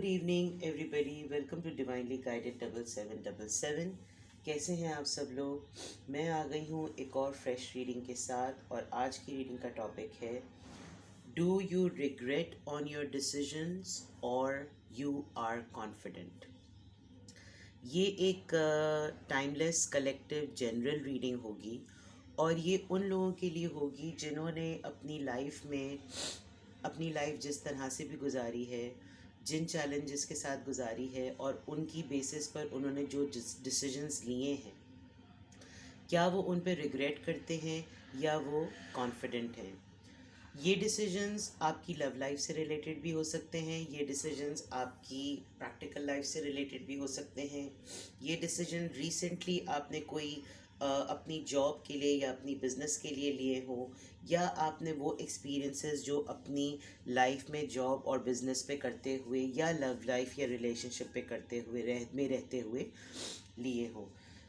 Evening everybody, welcome to divinely guided 7777। कैसे हैं आप सब लोग। मैं आ गई हूँ एक और फ्रेश रीडिंग के साथ और आज की रीडिंग का टॉपिक है do you regret on your decisions और यू आर कॉन्फिडेंट। ये एक टाइमलेस कलेक्टिव जनरल रीडिंग होगी और ये उन लोगों के लिए होगी जिन्होंने अपनी लाइफ जिस तरह से भी गुजारी है, जिन चैलेंजेस के साथ गुजारी है और उनकी बेसिस पर उन्होंने जो डिसीजंस लिए हैं, क्या वो उन पर रिग्रेट करते हैं या वो कॉन्फिडेंट हैं। ये डिसीजंस आपकी लव लाइफ से रिलेटेड भी हो सकते हैं, ये डिसीजंस आपकी प्रैक्टिकल लाइफ से रिलेटेड भी हो सकते हैं। ये डिसीजन रिसेंटली आपने कोई अपनी जॉब के लिए या अपनी बिजनेस के लिए लिए हो, या आपने वो एक्सपीरियंसेस जो अपनी लाइफ में जॉब और बिजनेस पे करते हुए या लव लाइफ या रिलेशनशिप पे करते हुए रहते हुए लिए हो।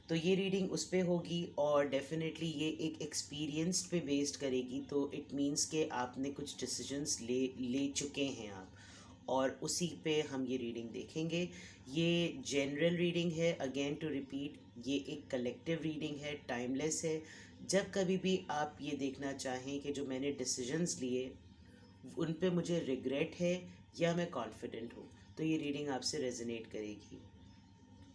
तो ये रीडिंग उस पे होगी और डेफिनेटली ये एक एक्सपीरियंस पे बेस्ड करेगी। तो इट मीन्स के आपने कुछ डिसीजंस ले चुके हैं आप, और उसी पे हम ये रीडिंग देखेंगे। ये जनरल रीडिंग है, अगेन टू रिपीट, ये एक कलेक्टिव रीडिंग है, टाइमलेस है। जब कभी भी आप ये देखना चाहें कि जो मैंने डिसीजंस लिए उन पे मुझे रिग्रेट है या मैं कॉन्फिडेंट हूँ, तो ये रीडिंग आपसे रेजोनेट करेगी।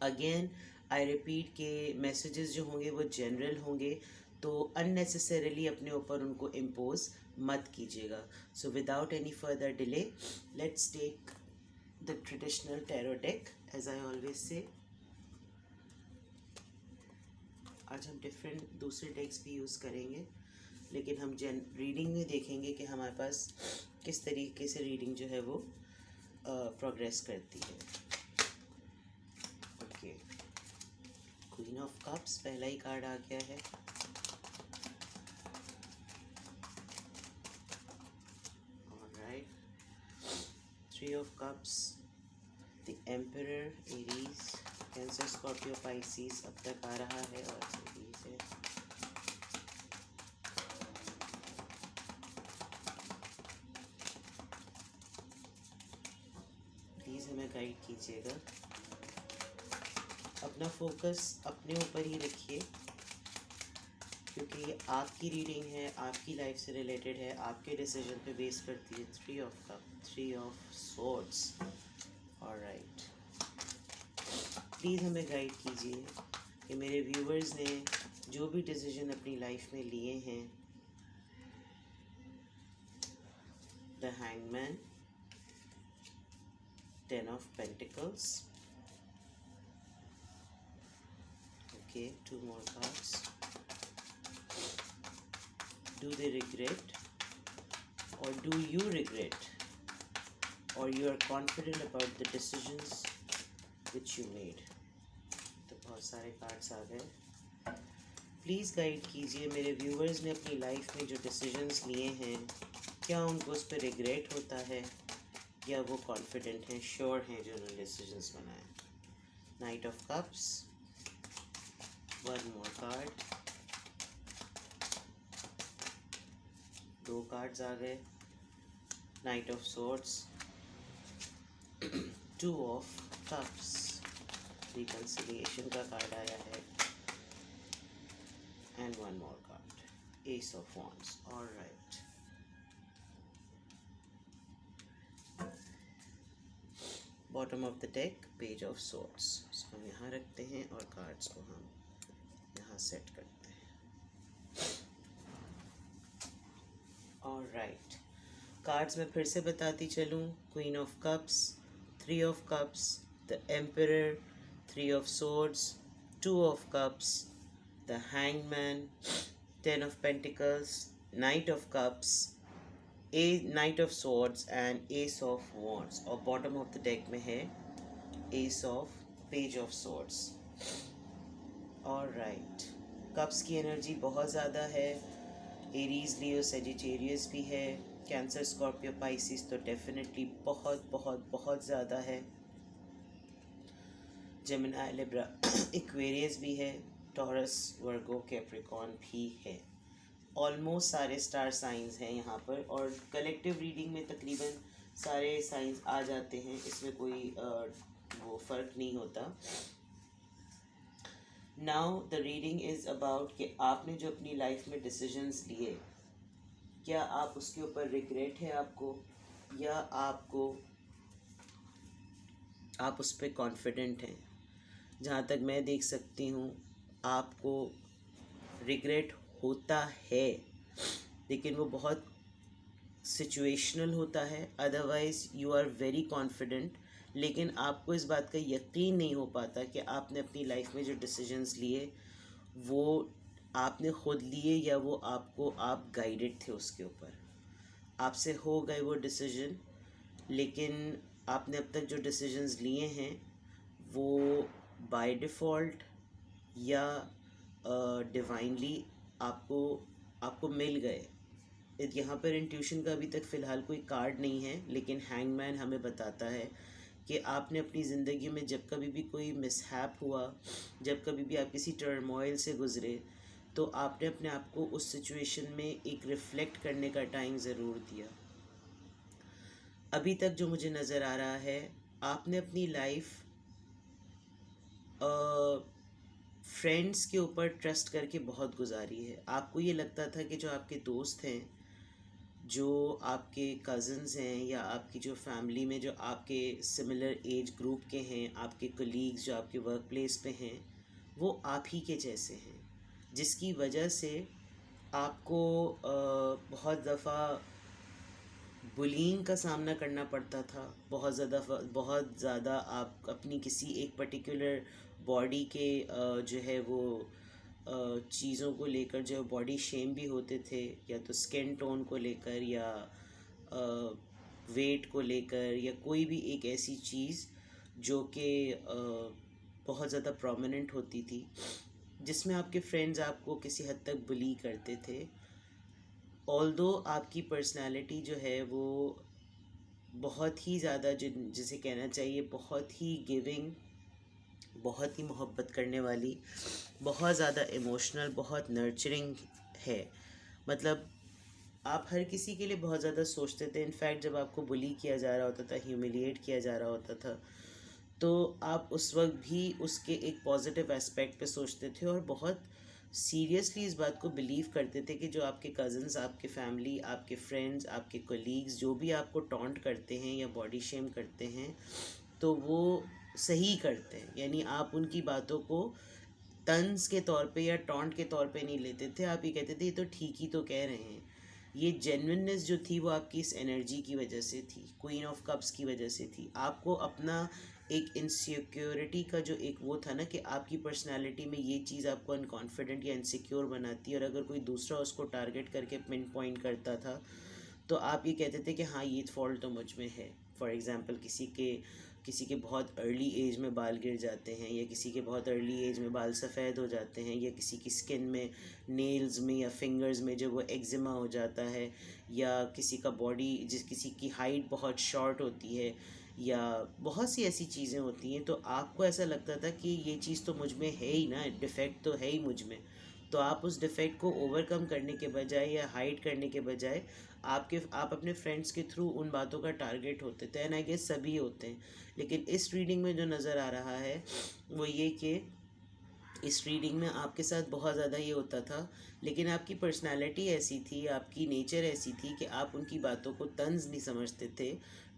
अगेन आई रिपीट के मैसेजेस जो होंगे वो जनरल होंगे, तो अननेसेसरीली अपने ऊपर उनको इम्पोज मत कीजिएगा। So without any further delay, let's take the traditional tarot deck as I always say. आज हम डिफरेंट दूसरे डेक्स भी यूज़ करेंगे, लेकिन हम रीडिंग में देखेंगे कि हमारे पास किस तरीके से रीडिंग जो है वो प्रोग्रेस करती है। ओके, क्वीन ऑफ कप्स पहला ही कार्ड आ गया है। Alright, three of cups, the emperor, Aries, cancer, Scorpio, Pisces अब तक आ रहा है और एरीज है। प्लीज़ हमें गाइड कीजिएगा। अपना फोकस अपने ऊपर ही रखिए, क्योंकि ये आपकी रीडिंग है, आपकी लाइफ से रिलेटेड है, आपके डिसीजन पे बेस करती है। Three of cup, three of swords. Alright, please हमें गाइड कीजिए कि मेरे व्यूवर्स ने जो भी डिसीजन अपनी लाइफ में लिए हैं, the hangman, ten of pentacles, okay, two more cards. Do they regret or do you regret, or you are confident about the decisions which you made? तो बहुत सारे कार्ड्स आ गए। प्लीज़ गाइड कीजिए, मेरे व्यूवर्स ने अपनी लाइफ में जो डिसीजंस लिए हैं, क्या उनको उस पर रिग्रेट होता है या वो कॉन्फिडेंट हैं, श्योर हैं जो उन्होंने डिसीजंस बनाए। Night of cups, one more card, दो कार्ड्स आ गए। Night of swords, two of cups, reconciliation का कार्ड आया है, and one more card, S of wands. Alright, bottom of the deck, page of swords. इसको हम यहाँ रखते हैं और कार्ड्स को हम यहाँ सेट करते हैं। ऑलराइट, कार्ड्स में फिर से बताती चलूँ। Queen of cups, three of cups, the emperor, three of swords, two of cups, the hangman, ten of pentacles, night of cups, night of swords and S of wands. और bottom of the deck में है S of page of swords. Alright, cups की energy बहुत ज़्यादा है। Aries, लियो, Sagittarius भी है। Cancer, Scorpio, Pisces तो डेफिनेटली बहुत बहुत बहुत ज़्यादा है। जेमिनी, लिब्रा, एक्वेरियस भी है। टॉरस, वर्गो, कैप्रिकॉर्न भी है। ऑलमोस्ट सारे स्टार साइंस हैं यहाँ पर, और कलेक्टिव रीडिंग में तकरीबन सारे साइंस आ जाते हैं, इसमें कोई वो फ़र्क नहीं होता। Now the reading is about कि आपने जो अपनी लाइफ में डिसीजंस लिए, क्या आप उसके ऊपर रिग्रेट है आपको, या आप उस पर कॉन्फिडेंट हैं। जहाँ तक मैं देख सकती हूँ आपको रिग्रेट होता है, लेकिन वो बहुत सिचुएशनल होता है। Otherwise you are very confident, लेकिन आपको इस बात का यकीन नहीं हो पाता कि आपने अपनी लाइफ में जो डिसीजंस लिए वो आपने खुद लिए या वो आप गाइडेड थे उसके ऊपर। आपसे हो गए वो डिसीजन, लेकिन आपने अब तक जो डिसीजंस लिए हैं वो बाय डिफ़ॉल्ट या डिवाइनली आपको आपको मिल गए। यहाँ पर इंट्यूशन का अभी तक फ़िलहाल कोई कार्ड नहीं है, लेकिन हैंगमैन हमें बताता है कि आपने अपनी ज़िंदगी में जब कभी भी कोई मिसहैप हुआ, जब कभी भी आप किसी टर्मोइल से गुज़रे, तो आपने अपने आप को उस सिचुएशन में एक रिफ़्लेक्ट करने का टाइम ज़रूर दिया। अभी तक जो मुझे नज़र आ रहा है, आपने अपनी लाइफ फ्रेंड्स के ऊपर ट्रस्ट करके बहुत गुजारी है। आपको ये लगता था कि जो आपके दोस्त हैं, जो आपके कज़न्स हैं, या आपकी जो फैमिली में जो आपके सिमिलर एज ग्रुप के हैं, आपके कलीग्स जो आपके वर्क प्लेस पे हैं, वो आप ही के जैसे हैं, जिसकी वजह से आपको बहुत दफ़ा बुलिंग का सामना करना पड़ता था। बहुत ज़्यादा आप अपनी किसी एक पर्टिकुलर बॉडी के जो है वो चीज़ों को लेकर जो बॉडी शेम भी होते थे, या तो स्किन टोन को लेकर, या वेट को लेकर, या कोई भी एक ऐसी चीज़ जो कि बहुत ज़्यादा प्रोमिनेंट होती थी, जिसमें आपके फ्रेंड्स आपको किसी हद तक बुली करते थे। ऑल्दो आपकी पर्सनालिटी जो है वो बहुत ही ज़्यादा, जिसे कहना चाहिए बहुत ही गिविंग, बहुत ही मोहब्बत करने वाली, बहुत ज़्यादा इमोशनल, बहुत नर्चरिंग है। मतलब आप हर किसी के लिए बहुत ज़्यादा सोचते थे। इनफैक्ट जब आपको बुली किया जा रहा होता था, ह्यूमिलिएट किया जा रहा होता था, तो आप उस वक्त भी उसके एक पॉजिटिव एस्पेक्ट पे सोचते थे, और बहुत सीरियसली इस बात को बिलीव करते थे कि जो आपके कज़न्स, आपके फैमिली, आपके फ्रेंड्स, आपके कोलीग्स जो भी आपको टॉन्ट करते हैं या बॉडी शेम करते हैं, तो वो सही करते हैं। यानी आप उनकी बातों को तंज के तौर पे या टॉन्ट के तौर पे नहीं लेते थे। आप ये कहते थे ये तो ठीक ही तो कह रहे हैं। ये जेन्युइननेस जो थी वो आपकी इस एनर्जी की वजह से थी, क्वीन ऑफ कप्स की वजह से थी। आपको अपना एक इनसिक्योरिटी का जो एक वो था ना, कि आपकी पर्सनालिटी में ये चीज़ आपको अनकॉन्फिडेंट या इनसिक्योर बनाती है, और अगर कोई दूसरा उसको टारगेट करके पिन पॉइंट करता था, तो आप ये कहते थे कि हाँ ये फॉल्ट तो मुझ में है। फॉर एग्ज़ाम्पल किसी के बहुत अर्ली एज में बाल गिर जाते हैं, या किसी के बहुत अर्ली एज में बाल सफ़ेद हो जाते हैं, या किसी की स्किन में, नेल्स में या फिंगर्स में जो वो एक्जिमा हो जाता है, या किसी की हाइट बहुत शॉर्ट होती है, या बहुत सी ऐसी चीज़ें होती हैं, तो आपको ऐसा लगता था कि ये चीज़ तो मुझ में है ही ना, डिफ़ेक्ट तो है ही मुझ में। तो आप उस डिफ़ेक्ट को ओवरकम करने के बजाय या हाइड करने के बजाय आप अपने फ्रेंड्स के थ्रू उन बातों का टारगेट होते थे। एंड आई गेस सभी होते हैं। लेकिन इस रीडिंग में जो नज़र आ रहा है वो ये कि इस रीडिंग में आपके साथ बहुत ज़्यादा ये होता था, लेकिन आपकी पर्सनालिटी ऐसी थी, आपकी नेचर ऐसी थी कि आप उनकी बातों को तंज नहीं समझते थे,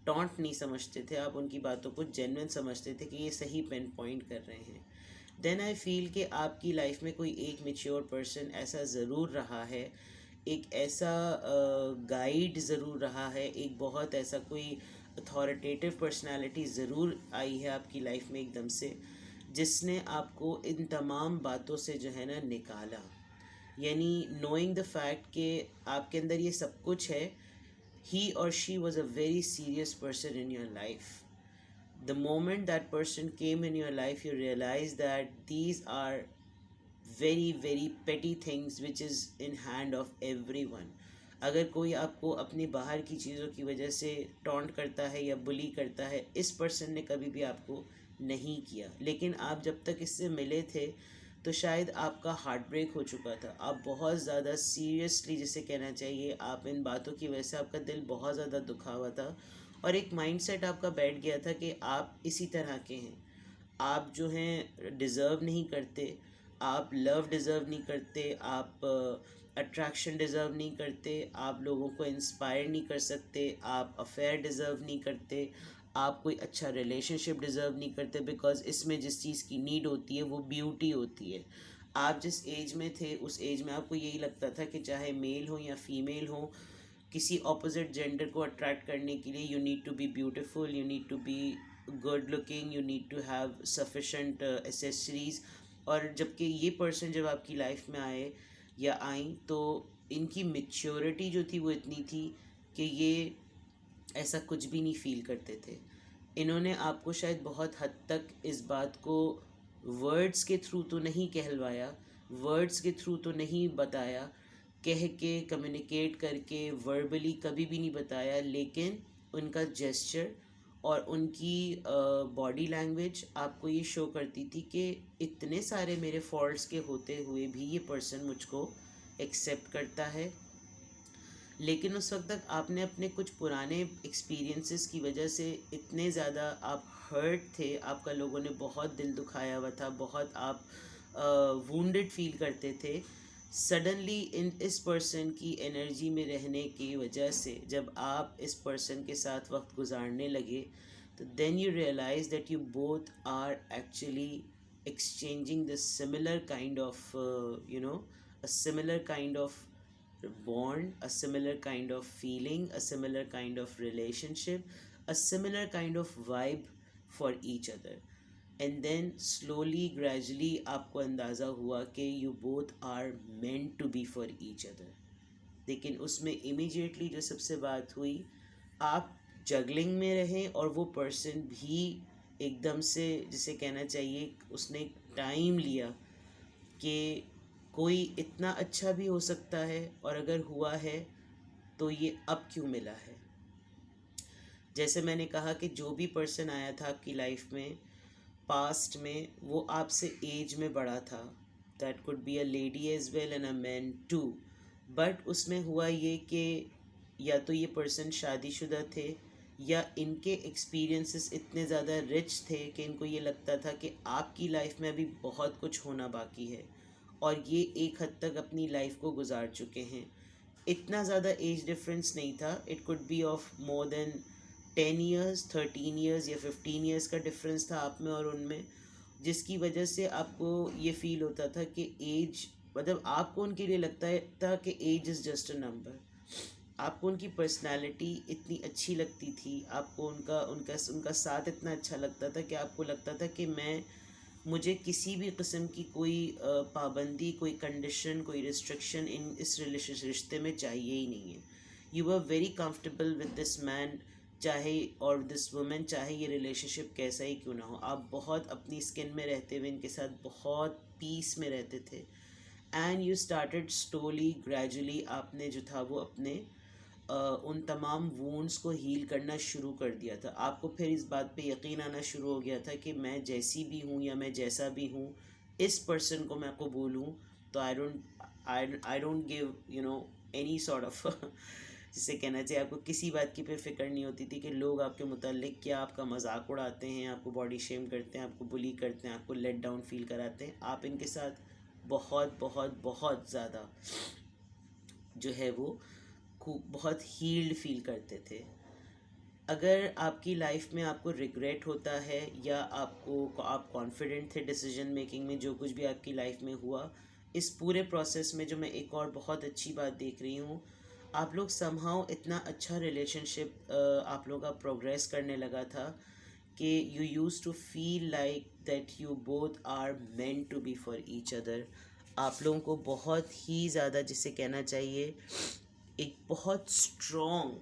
टॉन्ट नहीं समझते थे। आप उनकी बातों को जेन्युइन समझते थे कि ये सही पिन पॉइंट कर रहे हैं। देन आई फील कि आपकी लाइफ में कोई एक मैच्योर पर्सन ऐसा ज़रूर रहा है, एक ऐसा गाइड ज़रूर रहा है, एक बहुत ऐसा कोई अथॉरिटेटिव पर्सनालिटी ज़रूर आई है आपकी लाइफ में एकदम से, जिसने आपको इन तमाम बातों से जो है ना निकाला। यानी नोइंग द फैक्ट कि आपके अंदर ये सब कुछ है, ही और she was a very serious person in your life. The moment that person came in your life, you realize that these are very very petty things which is in hand of everyone. अगर कोई आपको अपनी बाहर की चीज़ों की वजह से टॉन्ट करता है या बुली करता है, इस पर्सन ने कभी भी आपको नहीं किया, लेकिन आप जब तक इससे मिले थे तो शायद आपका हार्ट ब्रेक हो चुका था। आप बहुत ज़्यादा सीरियसली, जिसे कहना चाहिए, आप इन बातों की वजह से आपका दिल बहुत ज़्यादा दुखा हुआ था, और एक माइंडसेट आपका बैठ गया था कि आप इसी तरह के हैं, आप जो हैं डिज़र्व नहीं करते, आप लव डिज़र्व नहीं करते, आप अट्रैक्शन डिज़र्व नहीं करते, आप लोगों को इंस्पायर नहीं कर सकते, आप अफेयर डिज़र्व नहीं करते, आप कोई अच्छा रिलेशनशिप डिज़र्व नहीं करते, बिकॉज़ इसमें जिस चीज़ की नीड होती है वो ब्यूटी होती है। आप जिस एज में थे उस एज में आपको यही लगता था कि चाहे मेल हो या फीमेल हो, किसी ऑपोजिट जेंडर को अट्रैक्ट करने के लिए you need to be beautiful, you need to be good looking, you need to have sufficient accessories. और जबकि ये पर्सन जब आपकी लाइफ में आए या आई तो इनकी मेच्योरिटी जो थी वो इतनी थी कि ये ऐसा कुछ भी नहीं फील करते थे। इन्होंने आपको शायद बहुत हद तक इस बात को वर्ड्स के थ्रू तो नहीं कहलवाया, वर्ड्स के थ्रू तो नहीं बताया, कह के कम्युनिकेट करके वर्बली कभी भी नहीं बताया, लेकिन उनका जेस्चर और उनकी बॉडी लैंग्वेज आपको ये शो करती थी कि इतने सारे मेरे फॉल्ट्स के होते हुए भी ये पर्सन मुझको एक्सेप्ट करता है। लेकिन उस वक्त तक आपने अपने कुछ पुराने एक्सपीरियंसेस की वजह से इतने ज़्यादा आप हर्ट थे, आपका लोगों ने बहुत दिल दुखाया हुआ था, बहुत आप वुंडेड फील करते थे। सडनली इस पर्सन की एनर्जी में रहने की वजह से जब आप इस पर्सन के साथ वक्त गुजारने लगे तो then you realise that you both are actually exchanging this similar kind of a similar kind of bond, a similar kind of feeling, a similar kind of relationship, a similar kind of vibe for each other. And then slowly gradually आपको अंदाज़ा हुआ कि you both are meant to be for each other. लेकिन उसमें immediately जो सबसे बात हुई, आप जगलिंग में रहें और वो पर्सन भी एकदम से, जिसे कहना चाहिए, उसने टाइम लिया कि कोई इतना अच्छा भी हो सकता है और अगर हुआ है तो ये अब क्यों मिला है। जैसे मैंने कहा कि जो भी पर्सन आया था आपकी लाइफ में पास्ट में वो आपसे एज में बड़ा था, that could be a lady as well and a man too, but उसमें हुआ ये कि या तो ये पर्सन शादीशुदा थे या इनके एक्सपीरियंसेस इतने ज़्यादा रिच थे कि इनको ये लगता था कि आपकी लाइफ में अभी बहुत कुछ होना बाकी है और ये एक हद तक अपनी लाइफ को गुजार चुके हैं। इतना ज़्यादा एज डिफरेंस नहीं था, it could be of more than 10 years, 13 years या 15 ईयर्स का डिफरेंस था आप में और उनमें, जिसकी वजह से आपको ये फील होता था कि एज, मतलब आपको उनके लिए लगता है था कि age is just a number. आपको उनकी पर्सनालिटी इतनी अच्छी लगती थी, आपको उनका उनका उनका साथ इतना अच्छा लगता था कि आपको लगता था कि मुझे किसी भी किस्म की कोई पाबंदी, कोई कंडीशन, कोई रिस्ट्रिक्शन इस रिश्ते में चाहिए ही नहीं है। You are very comfortable with this man चाहे और दिस वुमेन, चाहे ये रिलेशनशिप कैसा ही क्यों ना हो, आप बहुत अपनी स्किन में रहते हुए इनके साथ बहुत पीस में रहते थे। And you started slowly gradually, आपने जो था वो अपने उन तमाम वूंड्स को हील करना शुरू कर दिया था। आपको फिर इस बात पे यकीन आना शुरू हो गया था कि मैं जैसी भी हूँ या मैं जैसा भी हूँ, इस पर्सन को मैं कबूल हूँ, तो I don't give any sort of जिसे कहना चाहिए, आपको किसी बात की फिर फिक्र नहीं होती थी कि लोग आपके मुतालिक क्या आपका मजाक उड़ाते हैं, आपको बॉडी शेम करते हैं, आपको बुली करते हैं, आपको लेट डाउन फील कराते हैं। आप इनके साथ बहुत बहुत बहुत ज़्यादा जो है वो बहुत हील्ड फील करते थे। अगर आपकी लाइफ में आपको रिग्रेट होता है या आप कॉन्फिडेंट थे डिसीजन मेकिंग में, जो कुछ भी आपकी लाइफ में हुआ, इस पूरे प्रोसेस में जो मैं एक और बहुत अच्छी बात देख रही हूँ, आप लोग समहाउ इतना अच्छा रिलेशनशिप आप लोग का प्रोग्रेस करने लगा था कि you use to feel like that you both are meant to be for each other. आप लोगों को बहुत ही ज़्यादा, जिसे कहना चाहिए, एक बहुत स्ट्रॉन्ग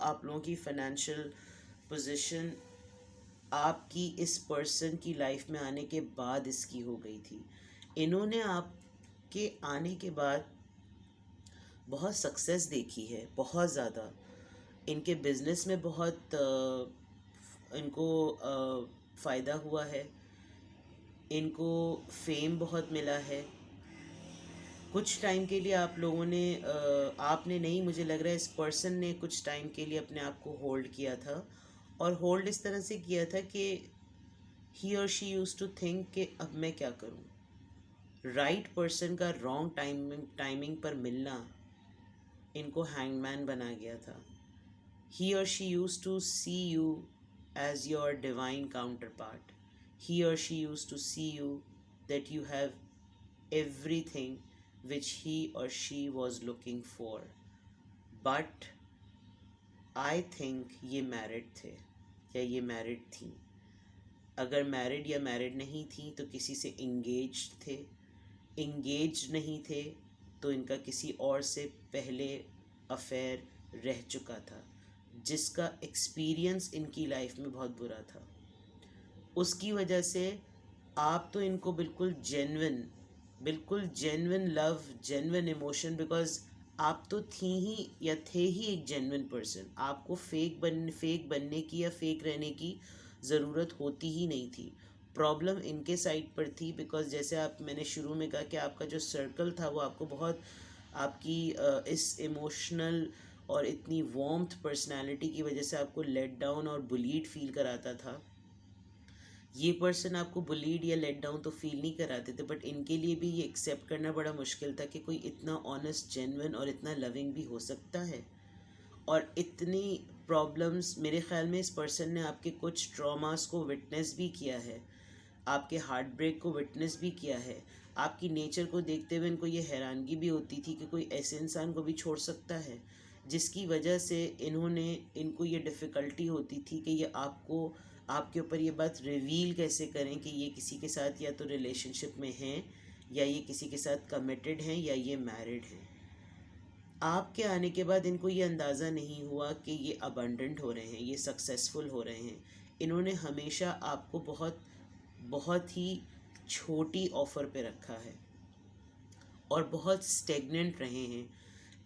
आप लोगों की फाइनेंशियल पोजीशन आपकी इस पर्सन की लाइफ में आने के बाद इसकी हो गई थी। इन्होंने आपके आने के बाद बहुत सक्सेस देखी है, बहुत ज़्यादा। इनके बिज़नेस में बहुत इनको फ़ायदा हुआ है, इनको फेम बहुत मिला है, कुछ टाइम के लिए आप लोगों ने आपने नहीं, मुझे लग रहा है इस पर्सन ने कुछ टाइम के लिए अपने आप को होल्ड किया था, और होल्ड इस तरह से किया था कि ही और शी यूज टू थिंक कि अब मैं क्या करूं। राइट पर्सन का रॉन्ग टाइमिंग पर मिलना इनको हैंगमैन बना गया था। ही और she used to see you as your divine counterpart. He और she used to see you that you have everything which he or she was looking for. But I think ये married थे या ये married थी। अगर married या married नहीं थी तो किसी से इंगेज थे, इंगेज नहीं थे तो इनका किसी और से पहले अफेयर रह चुका था, जिसका एक्सपीरियंस इनकी लाइफ में बहुत बुरा था। उसकी वजह से आप तो इनको बिल्कुल genuine love, genuine emotion, because आप तो थी ही या थे ही एक जेन्युइन पर्सन। आपको फेक बनने की या फेक रहने की ज़रूरत होती ही नहीं थी। प्रॉब्लम इनके साइड पर थी, बिकॉज जैसे मैंने शुरू में कहा कि आपका जो सर्कल था वो आपको बहुत आपकी इस इमोशनल और इतनी वार्म्थ पर्सनालिटी की वजह से आपको लेट डाउन और बुलीड फील कराता था। ये पर्सन आपको बुलीड या लेट डाउन तो फील नहीं कराते थे, बट इनके लिए भी ये एक्सेप्ट करना बड़ा मुश्किल था कि कोई इतना ऑनेस्ट, जेन्युइन और इतना लविंग भी हो सकता है। और इतनी प्रॉब्लम्स, मेरे ख्याल में इस पर्सन ने आपके कुछ ट्रॉमास को विटनेस भी किया है, आपके हार्ट ब्रेक को विटनेस भी किया है। आपकी नेचर को देखते हुए इनको ये हैरानगी भी होती थी कि कोई ऐसे इंसान को भी छोड़ सकता है, जिसकी वजह से इनको ये डिफ़िकल्टी होती थी कि ये आपके ऊपर ये बात रिवील कैसे करें कि ये किसी के साथ या तो रिलेशनशिप में हैं, या ये किसी के साथ कमिटेड हैं, या ये मैरिड हैं। आपके आने के बाद इनको ये अंदाज़ा नहीं हुआ कि ये अबंडेंट हो रहे हैं, ये सक्सेसफुल हो रहे हैं। इन्होंने हमेशा आपको बहुत बहुत ही छोटी ऑफ़र पे रखा है और बहुत स्टेगनेंट रहे हैं।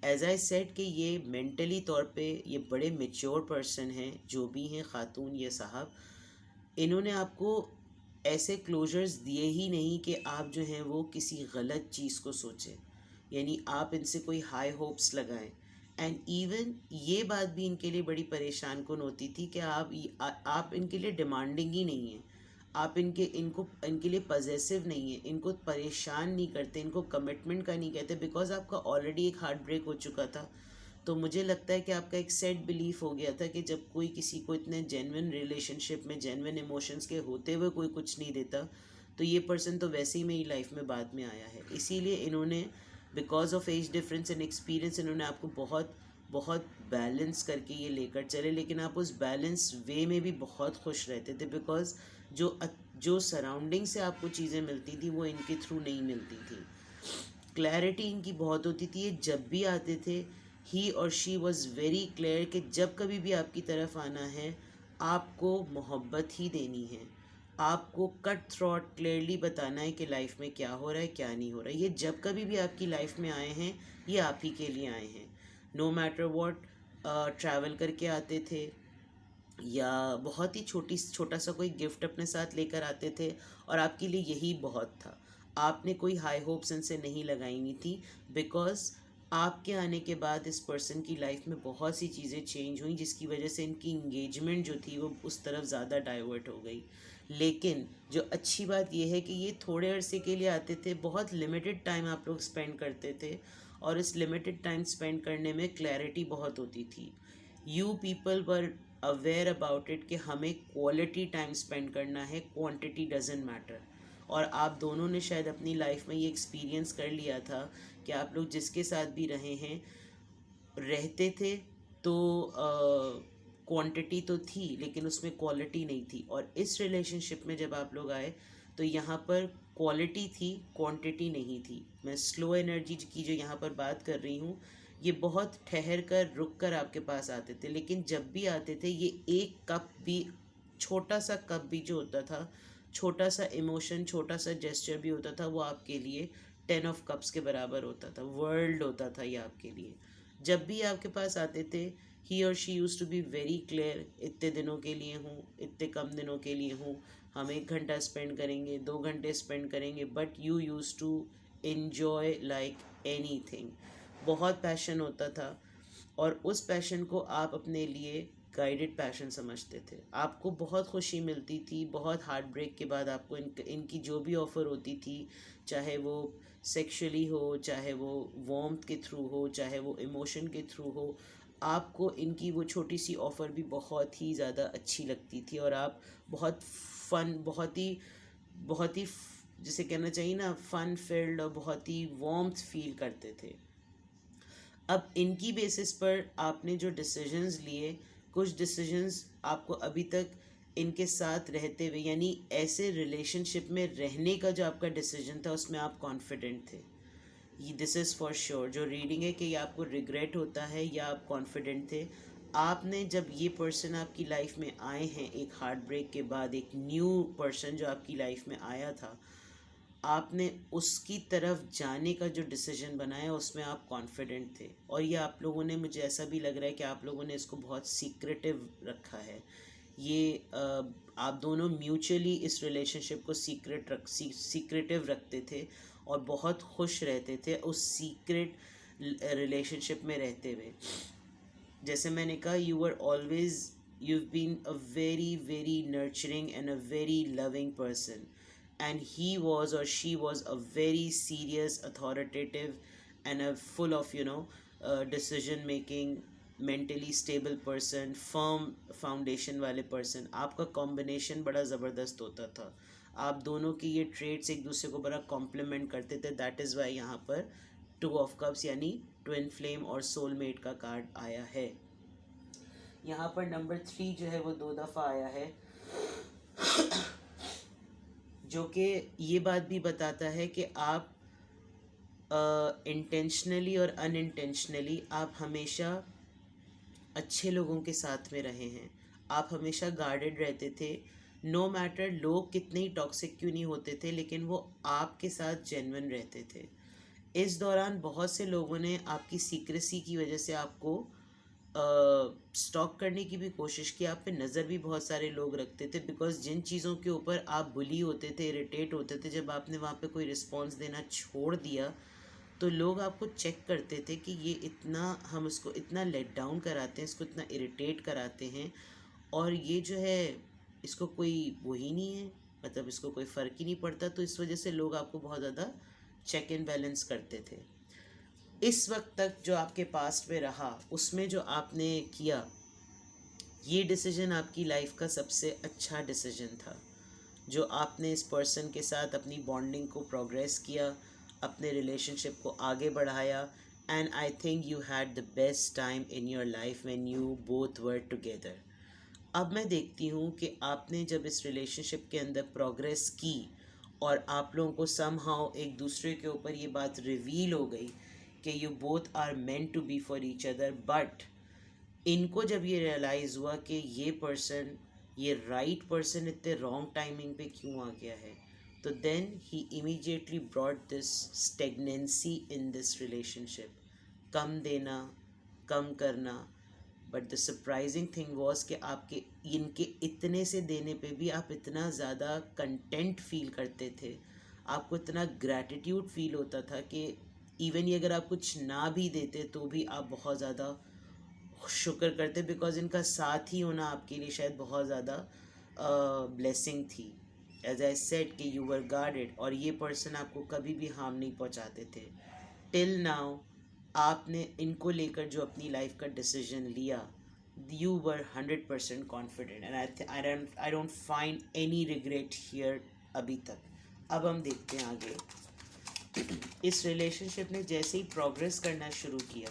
एज आई सेड कि ये मेंटली तौर पे ये बड़े मेच्योर पर्सन हैं, जो भी हैं, खातून या साहब। इन्होंने आपको ऐसे क्लोजर्स दिए ही नहीं कि आप जो हैं वो किसी गलत चीज़ को सोचें, यानी आप इनसे कोई हाई होप्स लगाएं। एंड इवन ये बात भी इनके लिए बड़ी परेशान कुन होती थी कि आप इनके लिए डिमांडिंग ही नहीं हैं, आप इनके लिए पजेसिव नहीं है, इनको परेशान नहीं करते, इनको कमिटमेंट का नहीं कहते, बिकॉज आपका ऑलरेडी एक हार्ट ब्रेक हो चुका था। तो मुझे लगता है कि आपका एक सेट बिलीफ हो गया था कि जब कोई किसी को इतने जेन्युइन रिलेशनशिप में जेन्युइन इमोशंस के होते हुए कोई कुछ नहीं देता, तो ये पर्सन तो वैसे ही मेरी लाइफ में बाद में आया है। इसीलिए इन्होंने, because of age difference and experience, इन्होंने आपको बहुत बहुत बैलेंस करके ये लेकर चले, लेकिन आप उस बैलेंस वे में भी बहुत खुश रहते थे, बिकॉज जो सराउंडिंग से आपको चीज़ें मिलती थी वो इनके थ्रू नहीं मिलती थी। क्लैरिटी इनकी बहुत होती थी। ये जब भी आते थे, ही और शी वॉज वेरी क्लियर कि जब कभी भी आपकी तरफ आना है, आपको मोहब्बत ही देनी है, आपको कट थ्रॉट क्लियरली बताना है कि लाइफ में क्या हो रहा है, क्या नहीं हो रहा है। ये जब कभी भी आपकी लाइफ में आए हैं, ये आप ही के लिए आए हैं। नो मैटर वॉट, ट्रैवल करके आते थे या बहुत ही छोटा सा कोई गिफ्ट अपने साथ लेकर आते थे, और आपके लिए यही बहुत था। आपने कोई हाई होप्स इनसे नहीं लगाई हुई थी, बिकॉज आपके आने के बाद इस पर्सन की लाइफ में बहुत सी चीज़ें चेंज हुई, जिसकी वजह से इनकी इंगेजमेंट जो थी वो उस तरफ ज़्यादा डाइवर्ट हो गई। लेकिन जो अच्छी बात यह है कि ये थोड़े अरसे के लिए आते थे, बहुत लिमिटेड टाइम आप लोग स्पेंड करते थे, और इस लिमिटेड टाइम स्पेंड करने में क्लैरिटी बहुत होती थी। You people were aware about it कि हमें क्वालिटी टाइम स्पेंड करना है, क्वांटिटी डजेंट मैटर। और आप दोनों ने शायद अपनी लाइफ में ये एक्सपीरियंस कर लिया था कि आप लोग जिसके साथ भी रहे हैं, रहते थे तो क्वांटिटी तो थी लेकिन उसमें क्वालिटी नहीं थी। और इस रिलेशनशिप में जब आप लोग आए तो यहाँ पर क्वालिटी थी, क्वांटिटी नहीं थी। मैं स्लो एनर्जी की जो यहाँ पर बात कर रही हूँ, ये बहुत ठहर कर, रुक कर आपके पास आते थे, लेकिन जब भी आते थे ये एक कप भी, छोटा सा कप भी जो होता था, छोटा सा इमोशन, छोटा सा जेस्चर भी होता था, वो आपके लिए 10 ऑफ कप्स के बराबर होता था, वर्ल्ड होता था ये आपके लिए। जब भी आपके पास आते थे, ही और she use to be very clear, इतने दिनों के लिए हूँ, इतने कम दिनों के लिए हूँ, हम 1 घंटा स्पेंड करेंगे, 2 घंटे स्पेंड करेंगे, but you use to enjoy like anything. बहुत पैशन होता था और उस पैशन को आप अपने लिए गाइडेड पैशन समझते थे। आपको बहुत खुशी मिलती थी, बहुत हार्ट ब्रेक के बाद आपको इनकी जो भी ऑफ़र होती थी, चाहे वो सेक्सुअली हो, चाहे वो वार्मथ के थ्रू हो, चाहे वो इमोशन के थ्रू हो, आपको इनकी वो छोटी सी ऑफ़र भी बहुत ही ज़्यादा अच्छी लगती थी और आप बहुत फन, बहुत ही जिसे कहना चाहिए ना फन फील्ड और बहुत ही वार्मथ फील करते थे। अब इनकी बेसिस पर आपने जो डिसीजंस लिए, कुछ डिसीजंस आपको अभी तक इनके साथ रहते हुए, यानी ऐसे रिलेशनशिप में रहने का जो आपका डिसीजन था उसमें आप कॉन्फिडेंट थे। ये दिस इज़ फॉर श्योर। जो रीडिंग है कि आपको रिग्रेट होता है या आप कॉन्फिडेंट थे। आपने जब ये पर्सन आपकी लाइफ में आए हैं एक हार्ट ब्रेक के बाद, एक न्यू पर्सन जो आपकी लाइफ में आया था, आपने उसकी तरफ जाने का जो डिसीजन बनाया उसमें आप कॉन्फिडेंट थे। और ये आप लोगों ने, मुझे ऐसा भी लग रहा है कि आप लोगों ने इसको बहुत सीक्रेटिव रखा है। ये आप दोनों म्यूचुअली इस रिलेशनशिप को सीक्रेटिव रखते थे और बहुत खुश रहते थे उस सीक्रेट रिलेशनशिप में रहते हुए। जैसे मैंने कहा, you've been a very very nurturing and a very loving person, and he was or she was a very serious, authoritative and a full of decision making, mentally stable person, firm foundation वाले person। आपका combination बड़ा ज़बरदस्त होता था। आप दोनों की ये ट्रेड्स एक दूसरे को बड़ा कॉम्प्लीमेंट करते थे। दैट इज़ वाई यहाँ पर 2 ऑफ कप्स यानी ट्विन फ्लेम और सोलमेट का कार्ड आया है। यहाँ पर नंबर 3 जो है वो 2 दफ़ा आया है, जो कि ये बात भी बताता है कि आप इंटेंशनली और अनइंटेंशनली आप हमेशा अच्छे लोगों के साथ में रहे हैं। आप हमेशा गार्डेड रहते थे। नो मैटर लोग कितने ही टॉक्सिक क्यों नहीं होते थे, लेकिन वो आपके साथ जेन्युइन रहते थे। इस दौरान बहुत से लोगों ने आपकी सीक्रेसी की वजह से आपको स्टॉक करने की भी कोशिश की। आप पे नज़र भी बहुत सारे लोग रखते थे, बिकॉज जिन चीज़ों के ऊपर आप बुली होते थे, इरिटेट होते थे, जब आपने वहाँ पे कोई रिस्पॉन्स देना छोड़ दिया तो लोग आपको चेक करते थे कि ये इतना, हम उसको इतना लेट डाउन कराते हैं, इसको इतना इरिटेट कराते हैं और ये जो है इसको कोई वो ही नहीं है, मतलब इसको कोई फ़र्क ही नहीं पड़ता। तो इस वजह से लोग आपको बहुत ज़्यादा चेक एंड बैलेंस करते थे। इस वक्त तक जो आपके पास्ट में रहा उसमें जो आपने किया, ये डिसीजन आपकी लाइफ का सबसे अच्छा डिसीजन था। जो आपने इस पर्सन के साथ अपनी बॉन्डिंग को प्रोग्रेस किया, अपने रिलेशनशिप को आगे बढ़ाया, and I think you had the best time in your life when you both were together. अब मैं देखती हूँ कि आपने जब इस रिलेशनशिप के अंदर प्रोग्रेस की और आप लोगों को समहाउ एक दूसरे के ऊपर ये बात रिवील हो गई कि you both are meant to be for each other, but इनको जब ये रियलाइज़ हुआ कि ये राइट पर्सन इतने रॉन्ग टाइमिंग पे क्यों आ गया है, तो then he immediately brought this stagnancy in this relationship. कम देना, कम करना। But the surprising thing was कि आपके इनके इतने से देने पे भी आप इतना ज़्यादा कंटेंट फील करते थे, आपको इतना ग्रैटिट्यूड फील होता था कि इवन ये अगर आप कुछ ना भी देते तो भी आप बहुत ज़्यादा शुक्र करते, बिकॉज इनका साथ ही होना आपके लिए शायद बहुत ज़्यादा ब्लेसिंग थी। एज आई सेड कि यू वर गार्डेड और ये पर्सन आपको कभी भी हार्म नहीं पहुंचाते थे। टिल नाउ आपने इनको लेकर जो अपनी लाइफ का डिसीजन लिया, you were 100% confident and I don't find any regret here अभी तक। अब हम देखते हैं आगे। इस रिलेशनशिप ने जैसे ही प्रोग्रेस करना शुरू किया,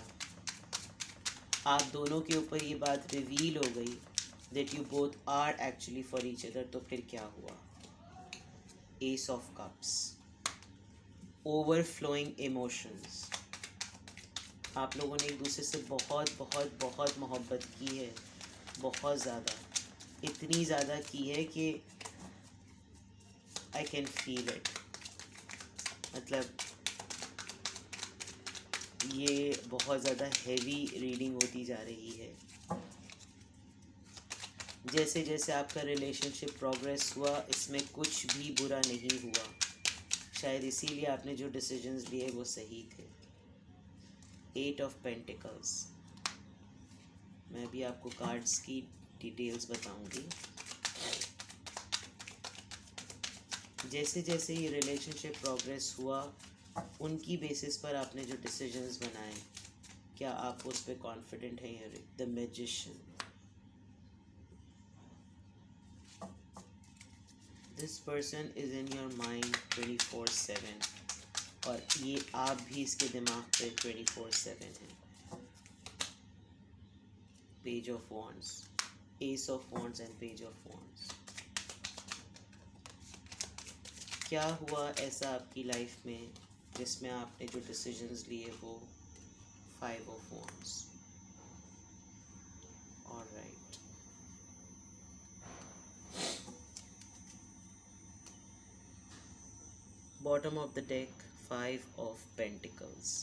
आप दोनों के ऊपर ये बात रिवील हो गई that you both are actually for each other. तो फिर क्या हुआ? Ace of cups, overflowing emotions. आप लोगों ने एक दूसरे से बहुत बहुत बहुत मोहब्बत की है, बहुत ज़्यादा, इतनी ज़्यादा की है कि आई कैन फील इट। मतलब ये बहुत ज़्यादा हैवी रीडिंग होती जा रही है। जैसे जैसे आपका रिलेशनशिप प्रोग्रेस हुआ, इसमें कुछ भी बुरा नहीं हुआ। शायद इसीलिए आपने जो डिसीजंस लिए वो सही थे। 8 ऑफ पेंटिकल्स। मैं भी आपको कार्ड्स की डिटेल्स बताऊंगी। जैसे जैसे ये रिलेशनशिप प्रोग्रेस हुआ, उनकी बेसिस पर आपने जो डिसीजंस बनाए, क्या आप उस पर कॉन्फिडेंट हैं? The magician, this person is in your mind 24/7, और ये आप भी इसके दिमाग पे 24/7 हैं। Page of wands, S of wands and page of wands. क्या हुआ ऐसा आपकी लाइफ में जिसमें आपने जो डिसीजंस लिए वो 5 of wands. Alright, bottom of the deck 5 of pentacles.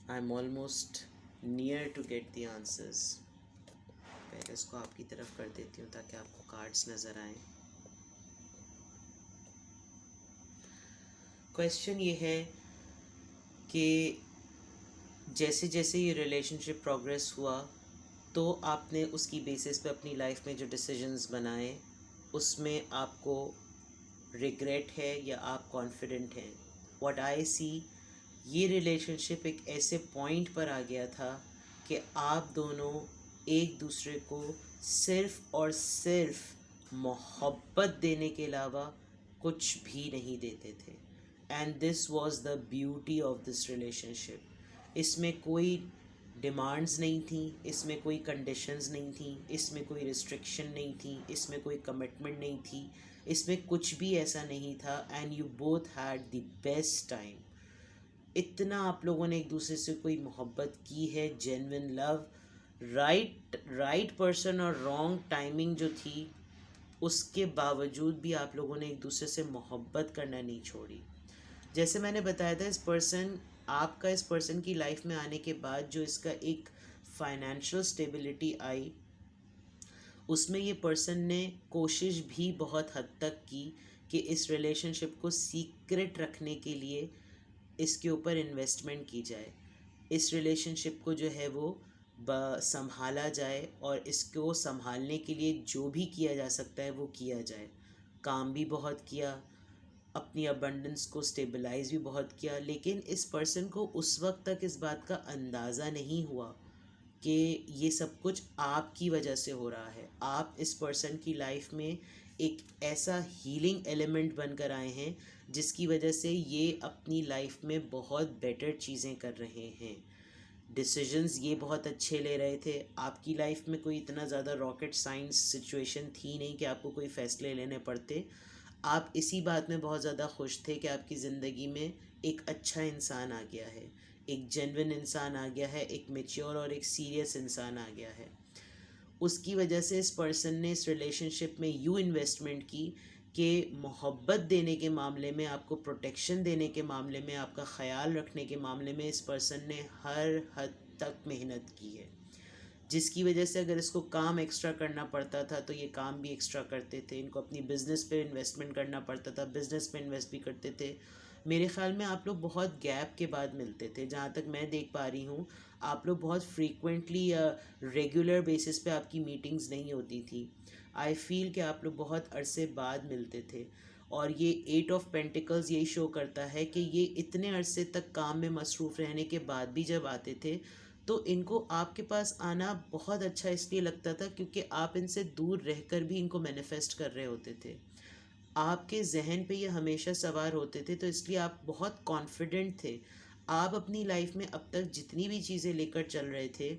I am almost near to get the answers. पहले इसको आपकी तरफ कर देती हूँ ताकि आपको कार्ड्स नज़र आएं। क्वेश्चन ये है कि जैसे जैसे ये रिलेशनशिप प्रोग्रेस हुआ, तो आपने उसकी बेसिस पे अपनी लाइफ में जो डिसीजंस बनाए, उसमें आपको रिग्रेट है या आप कॉन्फिडेंट हैं? व्हाट आई सी, ये रिलेशनशिप एक ऐसे पॉइंट पर आ गया था कि आप दोनों एक दूसरे को सिर्फ और सिर्फ मोहब्बत देने के अलावा कुछ भी नहीं देते थे। And this was the beauty of this relationship. इसमें कोई डिमांड्स नहीं थी, इसमें कोई कंडीशंस नहीं थी, इसमें कोई रिस्ट्रिक्शन नहीं थी, इसमें कोई कमिटमेंट नहीं थी, इसमें कुछ भी ऐसा नहीं था। And you both had the best time. इतना आप लोगों ने एक दूसरे से कोई मोहब्बत की है, जेन्युइन लव, राइट पर्सन और रॉन्ग टाइमिंग जो थी, उसके बावजूद भी आप लोगों ने एक दूसरे से मोहब्बत करना नहीं छोड़ी। जैसे मैंने बताया था, इस पर्सन की लाइफ में आने के बाद जो इसका एक फाइनेंशियल स्टेबिलिटी आई, उसमें ये पर्सन ने कोशिश भी बहुत हद तक की कि इस रिलेशनशिप को सीक्रेट रखने के लिए इसके ऊपर इन्वेस्टमेंट की जाए, इस रिलेशनशिप को जो है वो संभाला जाए, और इसको संभालने के लिए जो भी किया जा सकता है वो किया जाए। काम भी बहुत किया, अपनी अबंडेंस को स्टेबलाइज भी बहुत किया, लेकिन इस पर्सन को उस वक्त तक इस बात का अंदाज़ा नहीं हुआ कि ये सब कुछ आपकी वजह से हो रहा है। आप इस पर्सन की लाइफ में एक ऐसा हीलिंग एलिमेंट बनकर आए हैं जिसकी वजह से ये अपनी लाइफ में बहुत बेटर चीज़ें कर रहे हैं। डिसीजंस ये बहुत अच्छे ले रहे थे। आपकी लाइफ में कोई इतना ज़्यादा रॉकेट साइंस सिचुएशन थी नहीं कि आपको कोई फ़ैसले लेने पड़ते। आप इसी बात में बहुत ज़्यादा खुश थे कि आपकी ज़िंदगी में एक अच्छा इंसान आ गया है, एक जेन्युइन इंसान आ गया है, एक मैच्योर और एक सीरियस इंसान आ गया है। उसकी वजह से इस पर्सन ने इस रिलेशनशिप में यूँ इन्वेस्टमेंट की कि मोहब्बत देने के मामले में, आपको प्रोटेक्शन देने के मामले में, आपका ख्याल रखने के मामले में इस पर्सन ने हर हद तक मेहनत की है, जिसकी वजह से अगर इसको काम एक्स्ट्रा करना पड़ता था तो ये काम भी एक्स्ट्रा करते थे। इनको अपनी बिज़नेस पे इन्वेस्टमेंट करना पड़ता था, बिज़नेस पे इन्वेस्ट भी करते थे। मेरे ख़्याल में आप लोग बहुत गैप के बाद मिलते थे, जहाँ तक मैं देख पा रही हूँ। आप लोग बहुत फ्रीक्वेंटली या रेगुलर बेसिस पे आपकी मीटिंग्स नहीं होती थी। आई फील कि आप लोग बहुत अरसे बाद मिलते थे, और ये 8 ऑफ पेंटिकल्स यही शो करता है कि ये इतने अरसे तक काम में मसरूफ़ रहने के बाद भी जब आते थे तो इनको आपके पास आना बहुत अच्छा इसलिए लगता था क्योंकि आप इनसे दूर रहकर भी इनको मैनिफेस्ट कर रहे होते थे। आपके जहन पे ये हमेशा सवार होते थे, तो इसलिए आप बहुत कॉन्फिडेंट थे। आप अपनी लाइफ में अब तक जितनी भी चीज़ें लेकर चल रहे थे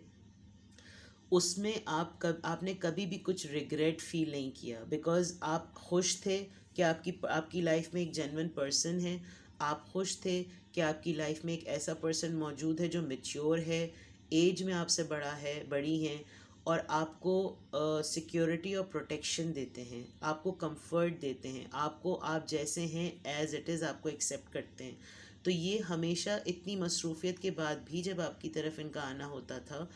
उसमें आपने कभी भी कुछ रिग्रेट फील नहीं किया, बिकॉज़ आप खुश थे कि आपकी लाइफ में एक जेन्युइन पर्सन है। आप खुश थे कि आपकी लाइफ में एक ऐसा पर्सन मौजूद है जो मैच्योर है, एज में आपसे बड़ी हैं, और आपको सिक्योरिटी और प्रोटेक्शन देते हैं, आपको कंफर्ट देते हैं, आपको आप जैसे हैं एज इट इज़ आपको एक्सेप्ट करते हैं। तो ये हमेशा इतनी मसरूफियत के बाद भी जब आपकी तरफ इनका आना होता था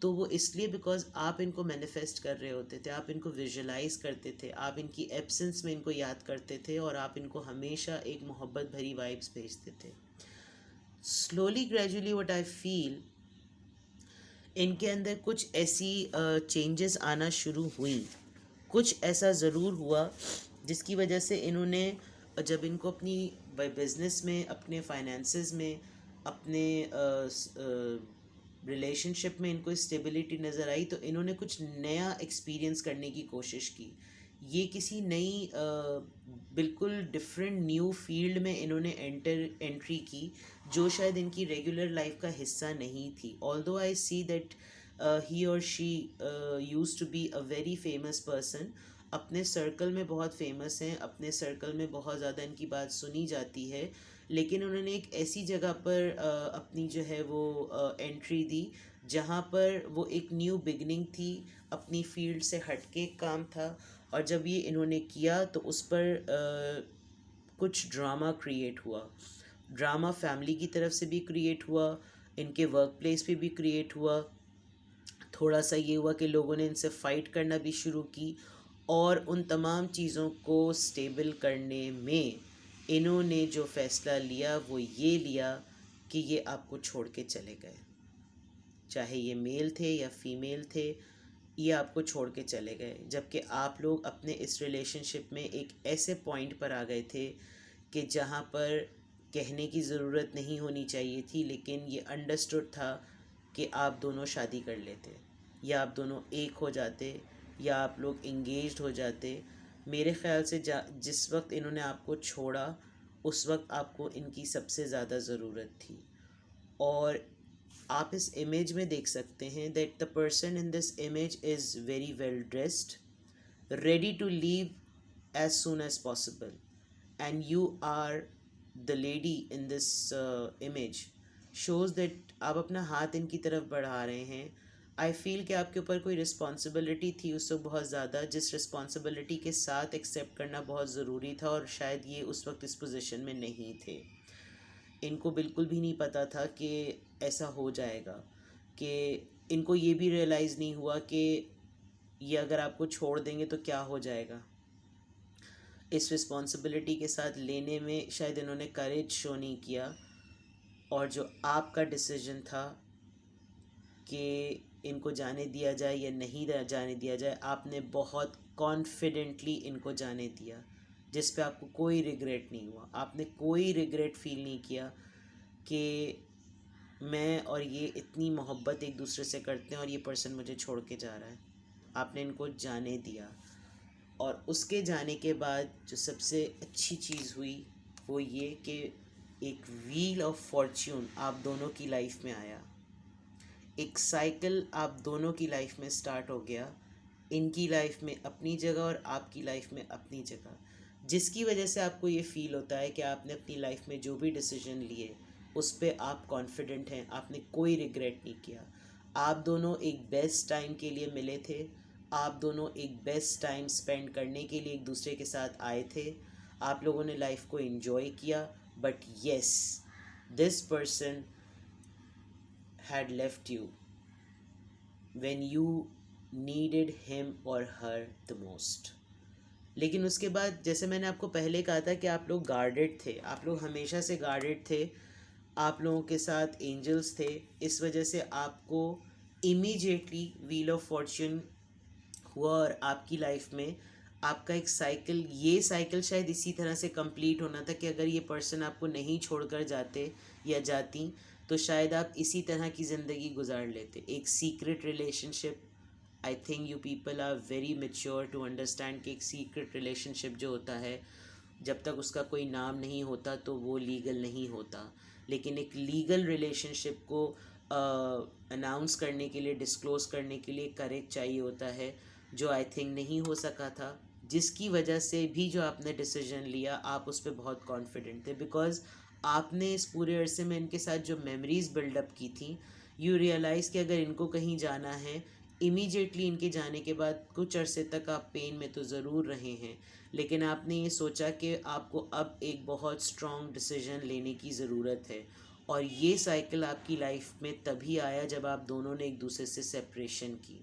तो वो इसलिए बिकॉज़ आप इनको मैनिफेस्ट कर रहे होते थे, आप इनको विजुलाइज करते थे, आप इनकी एब्सेंस में इनको याद करते थे, और आप इनको हमेशा एक मोहब्बत भरी वाइब्स भेजते थे। Slowly gradually what I feel, इनके अंदर कुछ ऐसी चेंजेस आना शुरू हुई, कुछ ऐसा ज़रूर हुआ जिसकी वजह से इन्होंने, जब इनको अपनी बिजनेस में, अपने फाइनेंसेस में, अपने रिलेशनशिप में इनको स्टेबिलिटी नज़र आई, तो इन्होंने कुछ नया एक्सपीरियंस करने की कोशिश की। ये किसी नई बिल्कुल डिफरेंट न्यू फील्ड में इन्होंने एंट्री की, जो शायद इनकी रेगुलर लाइफ का हिस्सा नहीं थी। Although I C that he और she used to be a very famous person, अपने सर्कल में बहुत फेमस हैं, अपने सर्कल में बहुत ज़्यादा इनकी बात सुनी जाती है, लेकिन उन्होंने एक ऐसी जगह पर अपनी जो है वो एंट्री दी जहाँ पर वो एक न्यू बिगनिंग थी, अपनी फील्ड से हटके एक काम था। और जब ये इन्होंने किया तो उस पर कुछ ड्रामा क्रिएट हुआ। ड्रामा फैमिली की तरफ से भी क्रिएट हुआ, इनके वर्क प्लेस पे भी क्रिएट हुआ। थोड़ा सा ये हुआ कि लोगों ने इनसे फ़ाइट करना भी शुरू की, और उन तमाम चीज़ों को स्टेबल करने में इन्होंने जो फ़ैसला लिया वो ये लिया कि ये आपको छोड़ के चले गए। चाहे ये मेल थे या फीमेल थे, ये आपको छोड़ के चले गए, जबकि आप लोग अपने इस रिलेशनशिप में एक ऐसे पॉइंट पर आ गए थे कि जहाँ पर कहने की ज़रूरत नहीं होनी चाहिए थी, लेकिन ये अंडरस्टूड था कि आप दोनों शादी कर लेते, या आप दोनों एक हो जाते, या आप लोग इंगेज्ड हो जाते। मेरे ख़्याल से जिस वक्त इन्होंने आपको छोड़ा, उस वक्त आपको इनकी सबसे ज़्यादा ज़रूरत थी। और आप इस इमेज में देख सकते हैं that the person in this image is very well dressed, ready to leave as soon as possible, and you are the lady in this image, shows that आप अपना हाथ इनकी तरफ बढ़ा रहे हैं। आई फील कि आपके ऊपर कोई रिस्पॉन्सिबिलिटी थी उस वक्त बहुत ज़्यादा, जिस रिस्पॉन्सिबिलिटी के साथ एक्सेप्ट करना बहुत ज़रूरी था, और शायद ये उस वक्त इस पोजीशन में नहीं थे। इनको बिल्कुल भी नहीं पता था कि ऐसा हो जाएगा, कि इनको ये भी रियलाइज़ नहीं हुआ कि ये अगर आपको छोड़ देंगे तो क्या हो जाएगा। इस रिस्पॉन्सिबिलिटी के साथ लेने में शायद इन्होंने करेज शो नहीं किया, और जो आपका डिसीजन था कि इनको जाने दिया जाए या नहीं जाने दिया जाए, आपने बहुत कॉन्फिडेंटली इनको जाने दिया, जिस पे आपको कोई रिग्रेट नहीं हुआ। आपने कोई रिग्रेट फील नहीं किया कि मैं और ये इतनी मोहब्बत एक दूसरे से करते हैं और ये पर्सन मुझे छोड़ के जा रहा है। आपने इनको जाने दिया, और उसके जाने के बाद जो सबसे अच्छी चीज़ हुई वो ये कि एक व्हील ऑफ फॉर्च्यून आप दोनों की लाइफ में आया, एक साइकिल आप दोनों की लाइफ में स्टार्ट हो गया, इनकी लाइफ में अपनी जगह और आपकी लाइफ में अपनी जगह, जिसकी वजह से आपको ये फील होता है कि आपने अपनी लाइफ में जो भी डिसीजन लिए उस पर आप कॉन्फिडेंट हैं, आपने कोई रिग्रेट नहीं किया। आप दोनों एक बेस्ट टाइम के लिए मिले थे, आप दोनों एक बेस्ट टाइम स्पेंड करने के लिए एक दूसरे के साथ आए थे, आप लोगों ने लाइफ को एंजॉय किया। But yes, this person had left you when you needed him or her the most। लेकिन उसके बाद, जैसे मैंने आपको पहले कहा था कि आप लोग गार्डेड थे, आप लोग हमेशा से गार्डेड थे, आप लोगों के साथ एंजल्स थे, इस वजह से आपको इमीडिएटली व्हील ऑफ फॉर्च्यून हुआ, और आपकी लाइफ में आपका एक साइकिल, ये साइकिल शायद इसी तरह से कंप्लीट होना था कि अगर ये पर्सन आपको नहीं छोड़कर जाते या जाती तो शायद आप इसी तरह की ज़िंदगी गुजार लेते, एक secret relationship. I think you people are very mature to understand कि एक सीक्रेट रिलेशनशिप जो होता है, जब तक उसका कोई नाम नहीं होता तो वो लीगल नहीं होता, लेकिन एक लीगल रिलेशनशिप को अनाउंस करने के लिए, डिस्क्लोज़ करने के लिए करेज चाहिए होता है, जो आई थिंक नहीं हो सका था, जिसकी वजह से भी जो आपने डिसीजन लिया आप उस पर बहुत कॉन्फिडेंट थे, बिकॉज आपने इस पूरे अरसे में इनके साथ जो मेमोरीज़ बिल्डअप की थी, यू रियलाइज़ कि अगर इनको कहीं जाना है, इमीडिएटली इनके जाने के बाद कुछ अरसे तक आप पेन में तो ज़रूर रहे हैं, लेकिन आपने ये सोचा कि आपको अब एक बहुत स्ट्रॉन्ग डिसीजन लेने की ज़रूरत है, और ये साइकिल आपकी लाइफ में तभी आया जब आप दोनों ने एक दूसरे से सेपरेशन की,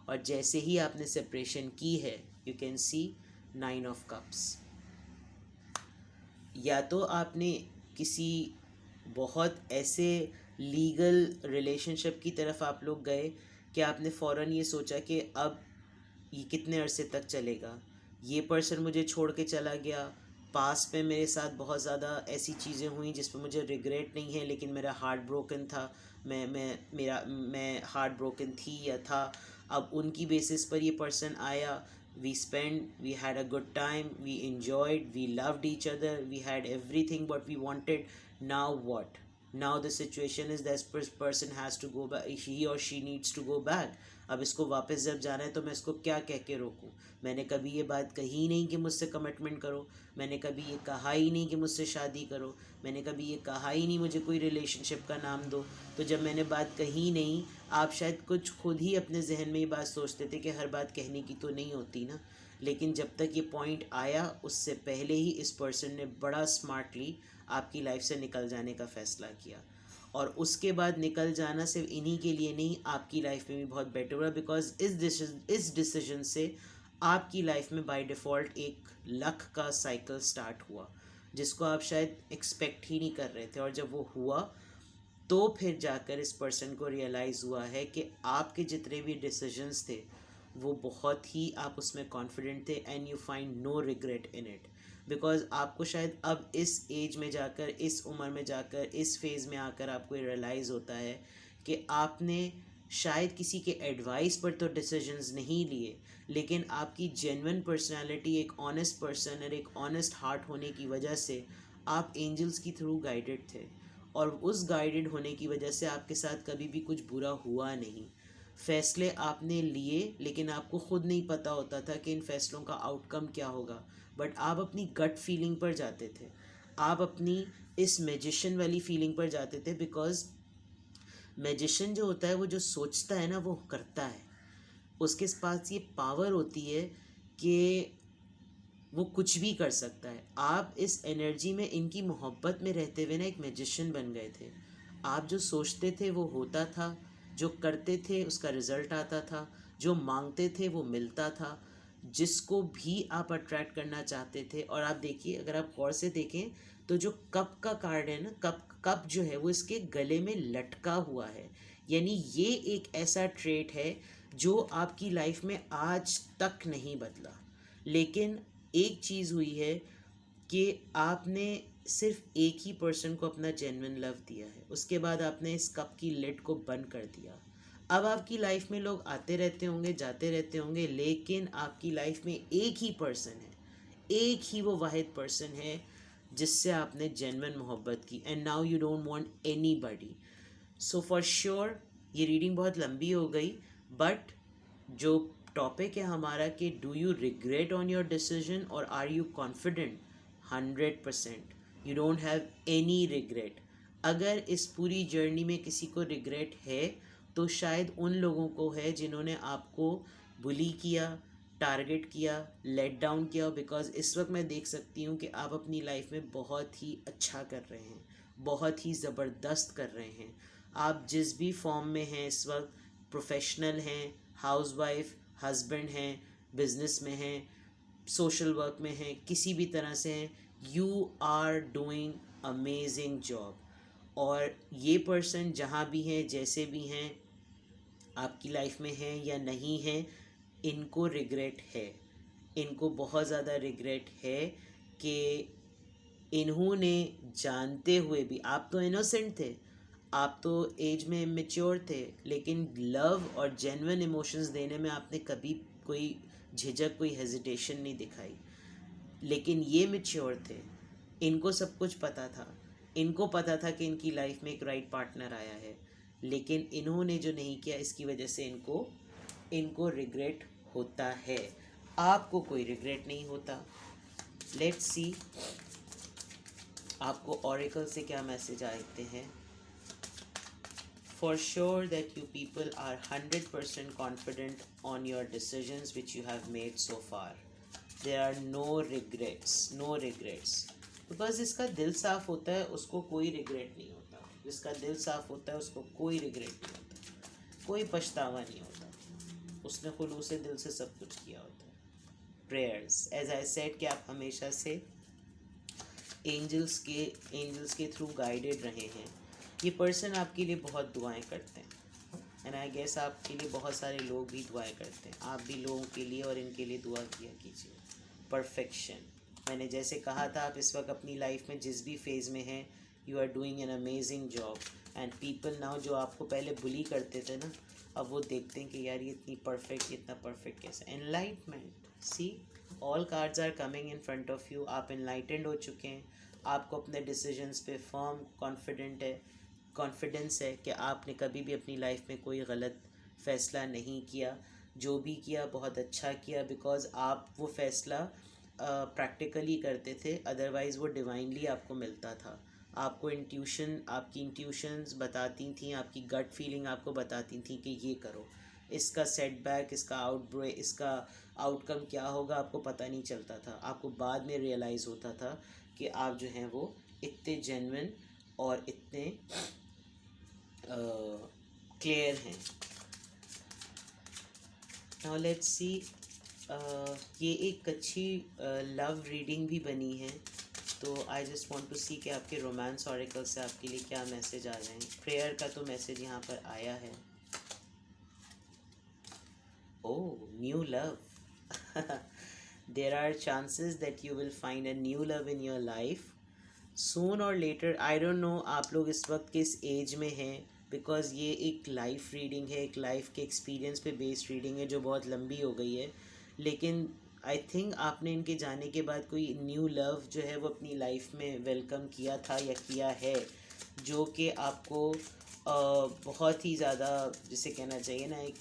और जैसे ही आपने सेपरेशन की है, you can see 9 of cups. या तो आपने किसी बहुत ऐसे लीगल रिलेशनशिप की तरफ आप लोग गए कि आपने फ़ौरन ये सोचा कि अब ये कितने अरसे तक चलेगा, ये पर्सन मुझे छोड़ के चला गया, पास्ट में मेरे साथ बहुत ज़्यादा ऐसी चीज़ें हुई जिस पे मुझे रिग्रेट नहीं है, लेकिन मेरा हार्ट ब्रोकन था, मैं हार्ट ब्रोकन थी या था। अब उनकी बेसिस पर ये पर्सन आया, we had a good time, we enjoyed, we loved each other, we had everything what we wanted. Now what? Now the situation is this person has to go back, he or she needs to go back. अब इसको वापस जब जाना है तो मैं इसको क्या कह के रोकूं? मैंने कभी ये बात कही ही नहीं कि मुझसे कमिटमेंट करो, मैंने कभी ये कहा ही नहीं कि मुझसे शादी करो, मैंने कभी ये कहा ही नहीं मुझे कोई रिलेशनशिप का नाम दो। तो जब मैंने बात कही नहीं, आप शायद कुछ खुद ही अपने जहन में ये बात सोचते थे कि हर बात कहने की तो नहीं होती ना। लेकिन जब तक ये पॉइंट आया, उससे पहले ही इस पर्सन ने बड़ा स्मार्टली आपकी लाइफ से निकल जाने का फ़ैसला किया। और उसके बाद निकल जाना सिर्फ इन्हीं के लिए नहीं, आपकी लाइफ में भी बहुत बेटर हुआ, बिकॉज इस डिसीजन से आपकी लाइफ में बाय डिफ़ॉल्ट एक लक का साइकिल स्टार्ट हुआ, जिसको आप शायद एक्सपेक्ट ही नहीं कर रहे थे। और जब वो हुआ तो फिर जाकर इस पर्सन को रियलाइज़ हुआ है कि आपके जितने भी डिसीजंस थे वो बहुत ही, आप उसमें कॉन्फिडेंट थे, and you find no regret in it. Because आपको शायद अब इस एज में जाकर, इस उम्र में जाकर, इस फेज़ में आकर आपको रियलाइज़ होता है कि आपने शायद किसी के एडवाइस पर तो डिसीजंस नहीं लिए, लेकिन आपकी जेन्युइन पर्सनालिटी, एक ऑनेस्ट पर्सन और एक ऑनेस्ट हार्ट होने की वजह से आप एंजल्स की थ्रू गाइडेड थे। और उस गाइडेड होने की वजह से आपके साथ कभी भी कुछ बुरा हुआ नहीं। फ़ैसले आपने लिए, लेकिन आपको ख़ुद नहीं पता होता था कि इन फ़ैसलों का आउटकम क्या होगा, बट आप अपनी गट फीलिंग पर जाते थे, आप अपनी इस मैजिशियन वाली फीलिंग पर जाते थे। बिकॉज मैजिशियन जो होता है वो जो सोचता है ना वो करता है, उसके पास ये पावर होती है कि वो कुछ भी कर सकता है। आप इस एनर्जी में, इनकी मोहब्बत में रहते हुए ना एक मैजिशियन बन गए थे। आप जो सोचते थे वो होता था, जो करते थे उसका रिजल्ट आता था, जो मांगते थे वो मिलता था, जिसको भी आप अट्रैक्ट करना चाहते थे। और आप देखिए, अगर आप गौर से देखें तो जो कप का कार्ड है ना, कप जो है वो इसके गले में लटका हुआ है। यानी ये एक ऐसा ट्रेट है जो आपकी लाइफ में आज तक नहीं बदला। लेकिन एक चीज़ हुई है कि आपने सिर्फ एक ही पर्सन को अपना जेन्युइन लव दिया है, उसके बाद आपने इस कप की लिड को बंद कर दिया। अब आपकी लाइफ में लोग आते रहते होंगे, जाते रहते होंगे, लेकिन आपकी लाइफ में एक ही पर्सन है, एक ही वो वाहिद पर्सन है जिससे आपने जेन्युइन मोहब्बत की, and now you don't want anybody. So for sure ये रीडिंग बहुत लंबी हो गई, बट जो टॉपिक है हमारा कि do you regret on your decision और are you confident, 100%। You don't have any regret. अगर इस पूरी जर्नी में किसी को रिग्रेट है तो शायद उन लोगों को है जिन्होंने आपको बुली किया, टारगेट किया, लेट डाउन किया। बिकॉज इस वक्त मैं देख सकती हूँ कि आप अपनी लाइफ में बहुत ही अच्छा कर रहे हैं, बहुत ही ज़बरदस्त कर रहे हैं। आप जिस भी फॉर्म में हैं इस वक्त, प्रोफेशनल हैं, हाउसवाइफ, हस्बैंड हैं, बिजनेस में हैं, सोशल वर्क में हैं, किसी भी तरह से हैं, you are doing amazing job. और ये पर्सन जहाँ भी हैं, जैसे भी हैं, आपकी लाइफ में हैं या नहीं हैं, इनको रिग्रेट है, इनको बहुत ज़्यादा रिग्रेट है कि इन्होंने जानते हुए भी, आप तो इनोसेंट थे, आप तो एज में इमेच्योर थे, लेकिन लव और जेन्युइन इमोशंस देने में आपने कभी कोई झिझक, कोई हेजिटेशन नहीं दिखाई। लेकिन ये मैच्योर थे, इनको सब कुछ पता था, इनको पता था कि इनकी लाइफ में एक राइट पार्टनर आया है, लेकिन इन्होंने जो नहीं किया इसकी वजह से इनको रिग्रेट होता है। आपको कोई रिग्रेट नहीं होता। लेट्स सी आपको ऑरेकल से क्या मैसेज आते हैं। For sure that you people are 100% confident on your decisions which you have made so far. There are no regrets, no regrets. Because जिसका दिल साफ होता है उसको कोई रिग्रेट नहीं होता, जिसका दिल साफ होता है उसको कोई रिग्रेट नहीं होता, कोई पछतावा नहीं होता, उसने खुलूस से दिल से सब कुछ किया होता है। प्रेयर्स, एज आई सेड कि आप हमेशा से एंजल्स के थ्रू गाइडेड रहे हैं। ये पर्सन आपके लिए बहुत दुआएं करते हैं, एंड आई गेस आपके लिए बहुत सारे लोग भी दुआएं करते हैं। आप भी लोगों के लिए और इनके लिए दुआ किया कीजिए। परफेक्शन, मैंने जैसे कहा था, आप इस वक्त अपनी लाइफ में जिस भी फेज़ में हैं, you are doing an amazing job. And people now जो आपको पहले बुली करते थे ना, अब वो देखते हैं कि यार ये इतनी परफेक्ट, इतना परफेक्ट कैसे। Enlightenment, see all cards are coming in front of you. आप एनलाइटेंड हो चुके हैं, आपको अपने डिसीजंस पे फर्म कॉन्फिडेंस है कि आपने कभी भी अपनी लाइफ में कोई गलत फ़ैसला नहीं किया। जो भी किया बहुत अच्छा किया, बिकॉज़ आप वो फ़ैसला प्रैक्टिकली करते थे, अदरवाइज़ वो डिवाइनली आपको मिलता था। आपको आपकी इंट्यूशंस बताती थी, आपकी गट फीलिंग आपको बताती थी कि ये करो। इसका सेटबैक, इसका आउटकम क्या होगा आपको पता नहीं चलता था। आपको बाद में रियलाइज़ होता था कि आप जो हैं वो इतने जेन्युइन और इतने क्लियर हैं। नाउ लेट्स सी, ये एक अच्छी लव रीडिंग भी बनी है, तो आई जस्ट वांट टू सी कि आपके रोमांस ऑरेकल से आपके लिए क्या मैसेज आ रहे हैं। प्रेयर का तो मैसेज यहाँ पर आया है। Oh, new love. There are chances that you will find a new love in your life soon और लेटर। आई डोंट नो आप लोग इस वक्त किस एज में हैं, बिकॉज़ ये एक लाइफ रीडिंग है, एक लाइफ के एक्सपीरियंस पे बेस्ड रीडिंग है जो बहुत लंबी हो गई है। लेकिन आई थिंक आपने इनके जाने के बाद कोई न्यू लव जो है वो अपनी लाइफ में वेलकम किया था या किया है, जो कि आपको बहुत ही ज़्यादा, जिसे कहना चाहिए ना, एक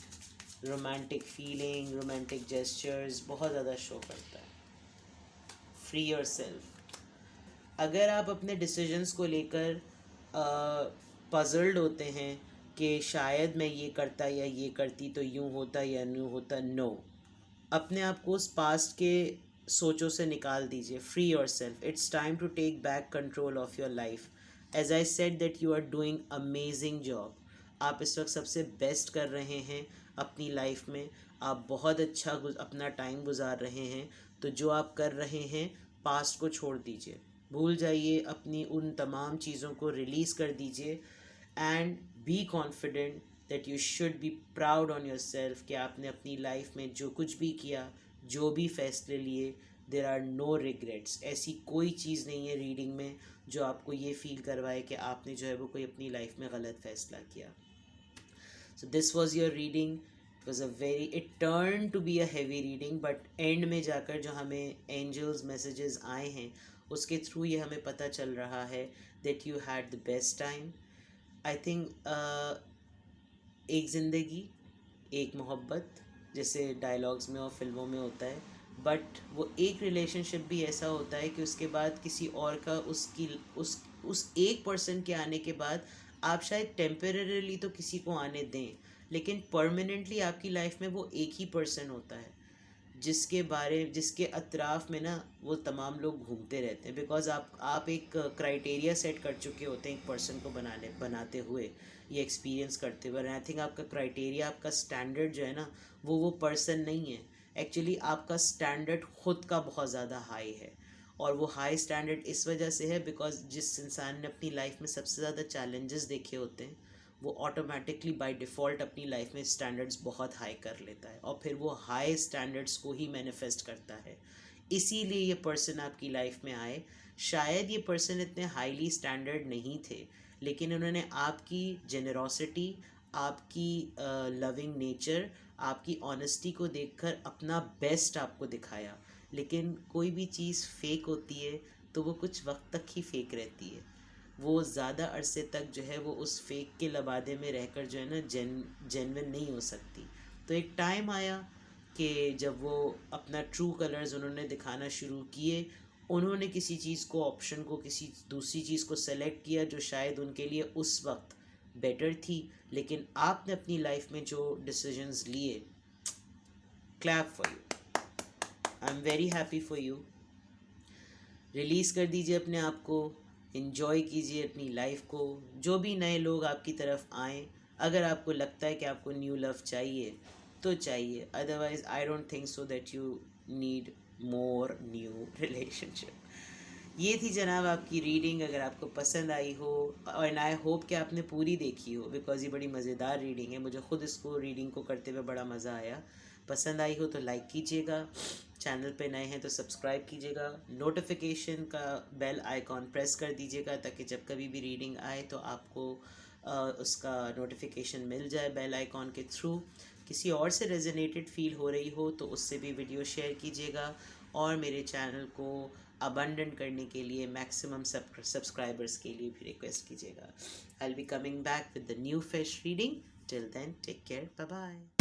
रोमांटिक फीलिंग, रोमांटिक जेस्चर्स बहुत ज़्यादा शो करता है। Free yourself. अगर आप अपने डिसीजंस को लेकर पजल्ड होते हैं कि शायद मैं ये करता या ये करती तो यूँ होता या यूँ होता, नो, अपने आप को उस पास्ट के सोचों से निकाल दीजिए। Free yourself, it's time to take back control of your life. As I said that you are doing amazing job. आप इस वक्त सबसे बेस्ट कर रहे हैं अपनी लाइफ में। आप बहुत अच्छा अपना टाइम गुजार रहे हैं। तो जो आप कर रहे हैं, पास्ट को छोड़ दीजिए, भूल जाइए, अपनी उन तमाम चीज़ों को रिलीज़ कर दीजिए and be confident that you should be proud on your self कि आपने अपनी लाइफ में जो कुछ भी किया, जो भी फैसले लिए, देर आर नो रिग्रेट्स। ऐसी कोई चीज़ नहीं है रीडिंग में जो आपको ये फील करवाए कि आपने जो है वो कोई अपनी लाइफ में गलत फैसला किया। So this was your reading. It turn to be a heavy reading, but end में जाकर जो हमें एंजल्स मैसेजेस आए हैं उसके थ्रू ये हमें पता चल रहा है that you had the best time. I think एक ज़िंदगी, एक मोहब्बत, जैसे डायलॉग्स में और फिल्मों में होता है, बट वो एक रिलेशनशिप भी ऐसा होता है कि उसके बाद किसी और का उस एक पर्सन के आने के बाद आप शायद टेम्परेरीली तो किसी को आने दें, लेकिन परमानेंटली आपकी लाइफ में वो एक ही पर्सन होता है जिसके अतराफ़ में ना वो तमाम लोग घूमते रहते हैं। बिकॉज़ आप एक क्राइटेरिया सेट कर चुके होते हैं एक पर्सन को बनाते हुए, ये एक्सपीरियंस करते हुए। आई थिंक आपका क्राइटेरिया, आपका स्टैंडर्ड जो है ना, वो पर्सन नहीं है। एक्चुअली आपका स्टैंडर्ड ख़ुद का बहुत ज़्यादा हाई है, और वो हाई स्टैंडर्ड इस वजह से है बिकॉज़ जिस इंसान ने अपनी लाइफ में सबसे ज़्यादा चैलेंजेस देखे होते हैं, वो ऑटोमेटिकली बाय डिफ़ॉल्ट अपनी लाइफ में स्टैंडर्ड्स बहुत हाई कर लेता है, और फिर वो हाई स्टैंडर्ड्स को ही मैनिफेस्ट करता है। इसीलिए ये पर्सन आपकी लाइफ में आए। शायद ये पर्सन इतने हाईली स्टैंडर्ड नहीं थे, लेकिन उन्होंने आपकी जेनरोसिटी, आपकी लविंग नेचर, आपकी ऑनेस्टी को देखकर अपना बेस्ट आपको दिखाया। लेकिन कोई भी चीज़ फेक होती है तो वो कुछ वक्त तक ही फेक रहती है। वो ज़्यादा अरसे तक जो है वो उस फेक के लबादे में रहकर जो है ना जेन्युइन नहीं हो सकती। तो एक टाइम आया कि जब वो अपना ट्रू कलर्स उन्होंने दिखाना शुरू किए, उन्होंने किसी चीज़ को, ऑप्शन को, किसी दूसरी चीज़ को सेलेक्ट किया जो शायद उनके लिए उस वक्त बेटर थी। लेकिन आपने अपनी लाइफ में जो डिसीजंस लिए, clap for you, I am very happy for you. Release कर दीजिए अपने आप को, इन्जॉय कीजिए अपनी लाइफ को। जो भी नए लोग आपकी तरफ आएँ, अगर आपको लगता है कि आपको न्यू लव चाहिए तो चाहिए, otherwise I don't think so that you need more new relationship. ये थी जनाब आपकी रीडिंग। अगर आपको पसंद आई हो, और आई होप कि आपने पूरी देखी हो, बिकॉज़ ये बड़ी मज़ेदार रीडिंग है। मुझे ख़ुद इसको रीडिंग को करते हुए बड़ा मज़ा आया। पसंद आई हो तो लाइक कीजिएगा, चैनल पे नए हैं तो सब्सक्राइब कीजिएगा, नोटिफिकेशन का बेल आइकॉन प्रेस कर दीजिएगा ताकि जब कभी भी रीडिंग आए तो आपको उसका नोटिफिकेशन मिल जाए बेल आइकॉन के थ्रू। किसी और से रेजोनेटेड फील हो रही हो तो उससे भी वीडियो शेयर कीजिएगा, और मेरे चैनल को अबंडेंट करने के लिए, मैक्सिमम सब्सक्राइबर्स के लिए भी रिक्वेस्ट कीजिएगा। I will be coming back with the new fresh reading. Till then take care, bye bye.